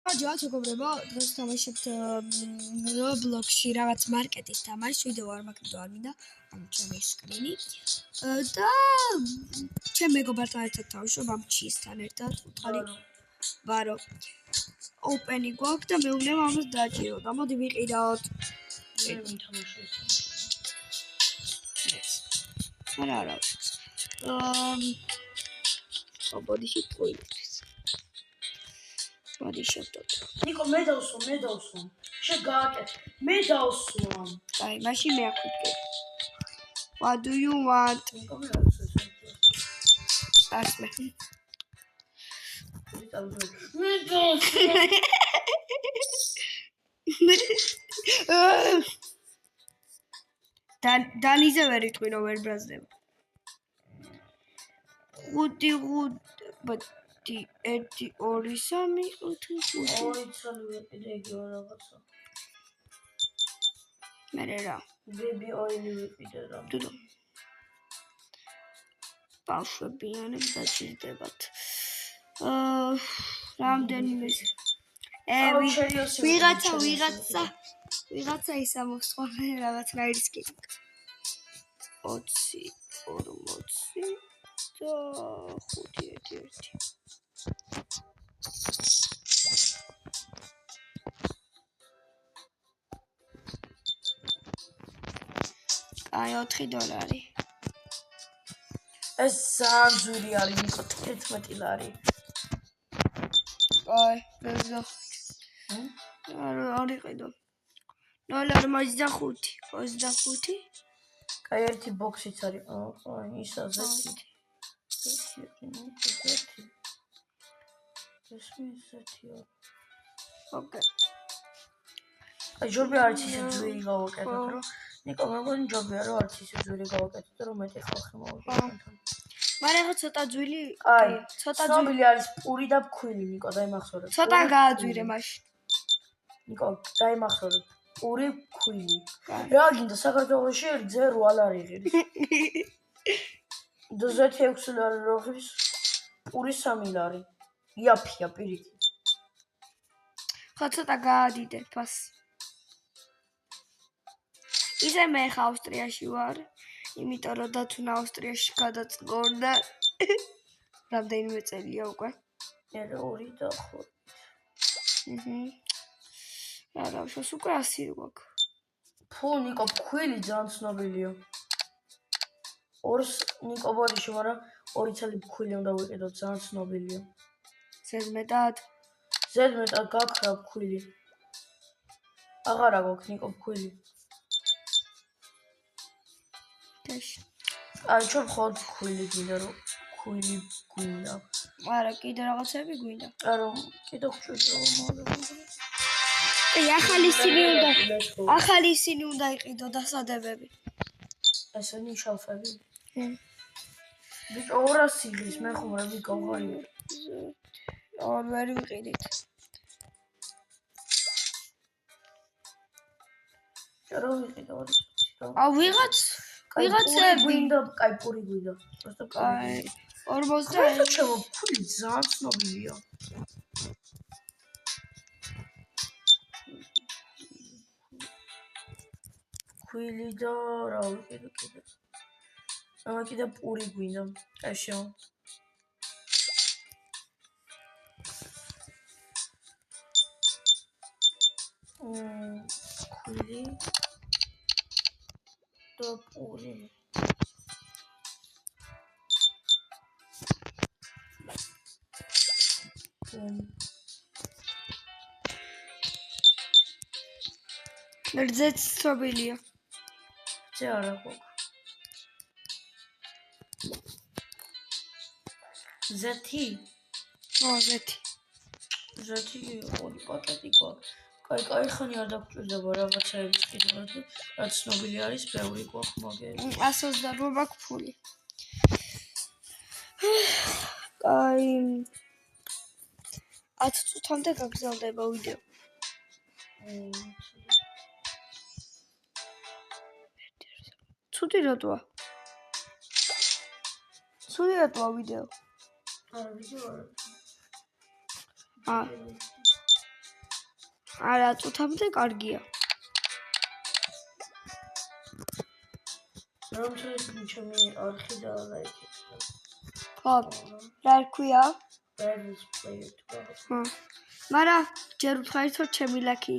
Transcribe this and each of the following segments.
ჯერ მეგობრებო, დღეს თამაშობთ Roblox-ში რაღაც მარკეტის თამაშს, ვიდეო არ მაქვს, არ მინდა, ამ ჩემი სკრინი. და ჩემ მეგობართან ერთად თავშობ ამ ჩისთან ერთად, უთხარი ვარო. Open-ი გვაქვს და მეუბნება ამას დააჭირო. და მოდი ვიყიდავთ. მე ვითამაშე ეს. არა. აბოდიში პოინტს. მოდი შევდოთ. ნიკო მე დავსვამ. შეგააკეთე. მე დავსვამ. აი, მაშინ მე აკვირდი. What do you want? ნიკო მე დავსვამ. Ask me. მე დავსვამ. დანიზე ვერ იტყვი რომ ვერ ბრაზდება. 5 ბატი 1 2 3 4 5 ორი ცალი ვიყიდე იგივე რაღაცა. მე რა ბები ოილი ვიყიდე რა. დუდო ბავშვებიანებს დაჭირდებათ. რამდენიმე ვიღაცა ისა მოსწონე რაღაც რაირის კითხვა 20 40 და 5 1 აი $4 ეს სანძური არის ნიკო 11 ლარი. აი ბეზო არ იყიდო $25 კაი ერთი ბოქსიც არის. აი ისა ზეთი. ოკეი. აი ჯობია არც ისე ძვირი გავაკეთოთ რომ ნიკო მეგონი ჯობია რომ არც ისე ძვირი გავაკეთოთ რომ მეტი ხალხი მოვიდეთ. მაგრამ ხო ცოტა ძვილი აი ცოტა ძვილი არის პური და ფქვილი ნიკო დაიმახსოვრე. ცოტა გააძვირე მაშინ. ნიკო დაიმახსოვრე პური ფქვილი. რა გინდა საქართველოში რძე 8 ლარი ღირს. და ზეთი 6 ლარი როხის პური 3 ლარი. იაფია პირიქით. ხო ცოტა გაადიდე ფასი. ისე მე ხა ავსტრიაში ვარ, იმიტომ რომ დათუნა ავსტრიაში გადაწყორდა. რამდენიმე წელია უკვე. მე 2 და 5. რა შოს უკვე 100 გვაქვს. ფუ ნიკო ფქვილი ძალიან ცნობილია. ორს ნიკო ბოდიში, მაგრამ 2 წელი ფქვილი უნდა ვიყიდოთ, ძალიან ცნობილია. ზედმეტად გაქრა ფქვილი. აღარა გვაქვს ნიკო ფქვილი. აი ჩვენ ხოთ ფქვილი გინდა რომ ფქვილი გვინდა. არა კიდე რაღაცები გვინდა. არა კიდე ხჭოჭო მაგრამ. ახალი ისინი უნდა იყიდო დასადებები. ესენი შალფები. ბიჭო 200 იღის მე ხუმრები გავღარი. არ ვერ ვიყიდით. რა ვიყიდო? ვიღაცები გვინდა, კაი პური გვინდა. просто კაი 40 ჩემო ფული ძალიან ცნობილია. ფული და რა ვიყიდე კიდე. კიდე პური გვინდა. ეშო. ფული და პური. რძეც ცნობილია. ზე არა გვაქვს. ზეთი? ზეთი ორი პაკეტი გვაქვს. კაი ხანი არ დაგჭირდება რაღაცაების კიდევ რაც ცნობილი არის, ბევრი გვაქვს მაგერი. 128 მაქვს ფული. კაი 10 წუთამდე გაგზავნება ვიდეო. ცუდი რატოა ვიდეო? არა ვიდეო არა. არა წუთამდე კარგია. რომ შეიძლება ჩემი არხი და ლაიქი. ხო, რა ქვია? Previous player to მაგრამ ჯერ ვთხარით რომ ჩემი ლაკი,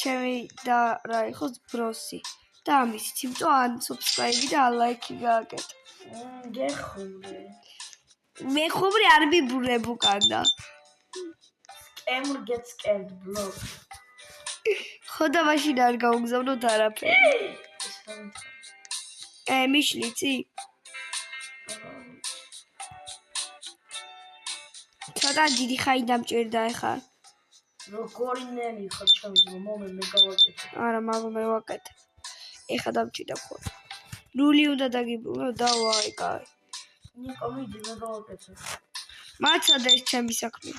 ჩემი და რა იყოს ბროსი. და ამისით, იმიტომ ან subscribe და like გააკეთე. გეხური. მე ხუმრე არ მიბურებ უკანდა. Scammer gets scammed bro. ხო და მაშინ არ გაუგზავნოთ არაფერი. მიშლიცი? ცოტა დიდი ხანი დამჭირდა ეხლა. როგორი ნელი ხარ ჩავიძო მომე მე გავაკეთე. არა, მაგ მე ვაკეთე. ეხლა დამჭირდა ხო. ნული უნდა დაგიბრუნო და ვაი, კაი. ნიკო მიდი მე გავაკეთე. მაცადე ეს ჩემი საქმე.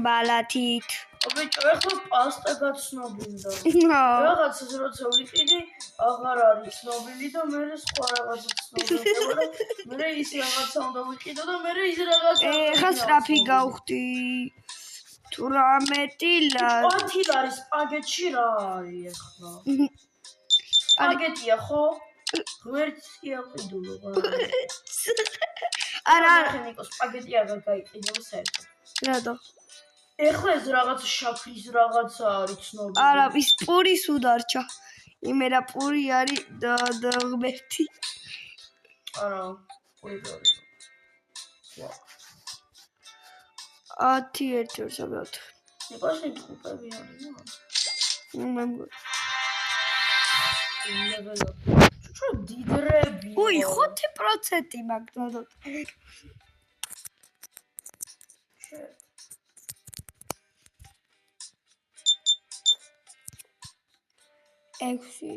ბალათით. აბიჭო, ეხლა პასტა გაცნობინდა. რაღაცას როცა ვიყიდი, აღარ არის ცნობილი და მე სხვა რაღაცა ცნობილი. მე ის რაღაცა უნდა ვიყიდო და მე ის რაღაცა. ეხლა სტრაფი გავხდი. 18 ლარი. 20 ლარი სპაგეტში რა არის ეხლა? სპაგეტია ხო? ღმერთი აყიდულო. არა, ნიკო სპაგეტი აღარ გაიყიდო საერთოდ. რატო? ეხლა ეს რაღაცა შაქრის რაღაცა არის ცნობილი. არა, ის პურის უდარჩა. იმერა პური არის და ღმერთი. არა, პური არის. 10 1 ნიკოში კუპები არის, მე ჩუ დიდრები. უი, 5% მაგდადოთ. ექვსი.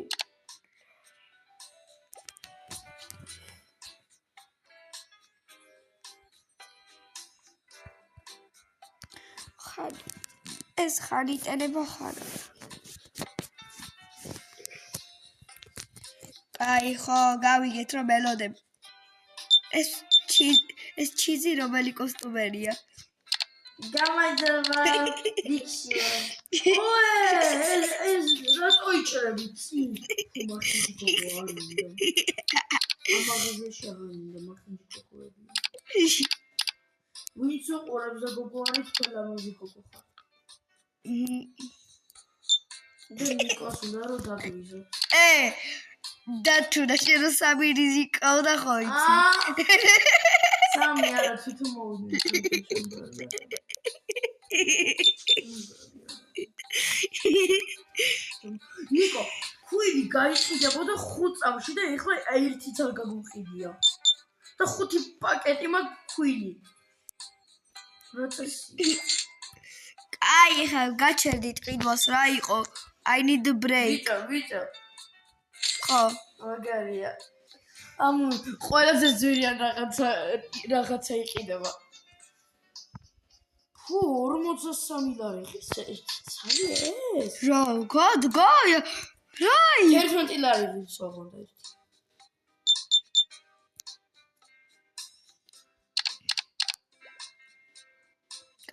ეს ხანი წერება ხარა. აი ხო, გავიგეთ რომ მელოდები. ეს ჩიზი რომელი კოსტუმერია? გამარჯობა, ბიჭი. ოე, ეს რატო იჭრები წინ? მახინჯი გოგო არ უნდა. ამაღაზიაში აღარ უნდა მახინჯი ჩოკოლადი. ვინც უყურებს და გოგო არის ყველა მოდი გოგო ხარ. ნიკოს უნდა რომ დაგვიზო. და თუ და შენ სამი რიზიკაო და ხო იცი. სამი არა თვითონ მოვიდი. ნიკო, ხუილი გაიყიდებოდა 5 წამში და ეხლა ერთიც არ გაგუყიდია. და 5 პაკეტი მაქვს ხუილი. აი, ხა გაჩერდით ყიდვას რა იყო? I need a break. ვიტო. ხო, მაგარია. ყველაზე ძვირიან რაღაცა იყიდება. ხო, 43 ლარი ხის ცალი ეს? რა, გაი. რაი? 11 ლარი ვისოღონდა ეს.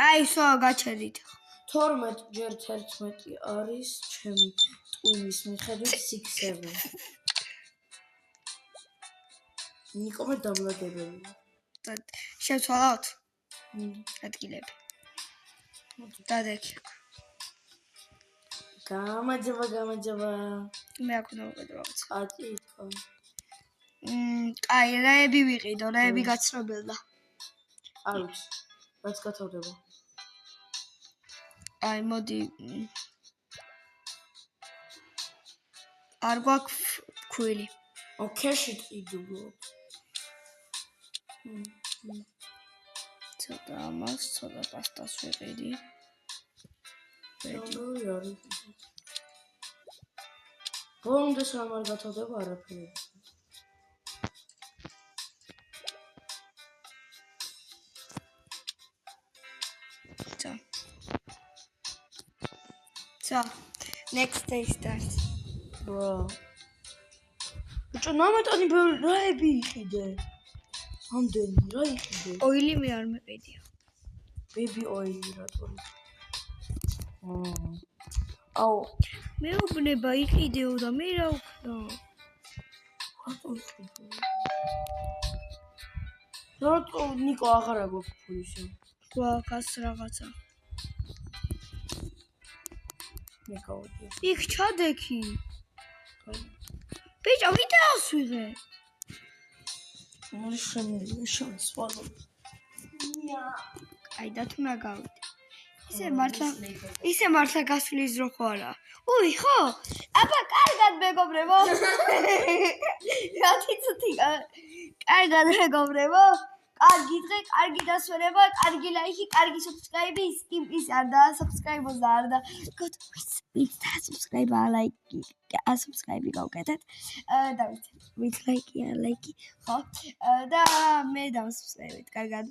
აი, სო გაჩერდით. 12 ჯერ 11 არის ჩემი ტვინის მიხედვით 6-7. ნიკო მე დამლაგებელია. შევცვალოთ? ადგილები. დადექი. გამარჯობა. მე აქ უნდა ვიყიდო რაღაც. ატი თქო. აი, რაები ვიყიდო, რაები გაცნობილდა. არ ვიცი. რაც გათავდება. აი, მოდი. არ გვაქვს ქვილი. ოკეში ტიდულობ. ცოტა ამას, ცოტა პასტას ვიყიდი. როგორი არის? ბოლომდე სამ არ გათავდება არაფერი. So, next day starts. Bro. Čo nametani რაები იყიდე? ამდენი რა იყიდე? ოილი მე არ მეყიდია. Baby oil რატო? აუ მეუბნება იყიდეო და მე რა ვქნა? რატო ნიკო აღარა გვაქვს ფულისო? გვაქვს რაღაცა. მეკავდი. იქ ჩადექი. ბიჭო, ვიდეოს ვიღე. მოდი შემიძლია შევასვალო. აი და თუ რა გავიდე. ისე მართლა გასulis რო ხო არა. უი ხო? აბა კარგად მეგობრებო. რა თვითი? კარგად მეგობრებო. კარგი დღე, კარგი დასვენება, კარგი ლაიქი, კარგი subscribe-ი, ის არ და subscribe-ოს და არ და ვით და subscribe-ა ლაიქი, subscribe-ი გავკეთეთ. და ვით ლაიქი, ხო? და მე დავსubscribe-ით, კარგად.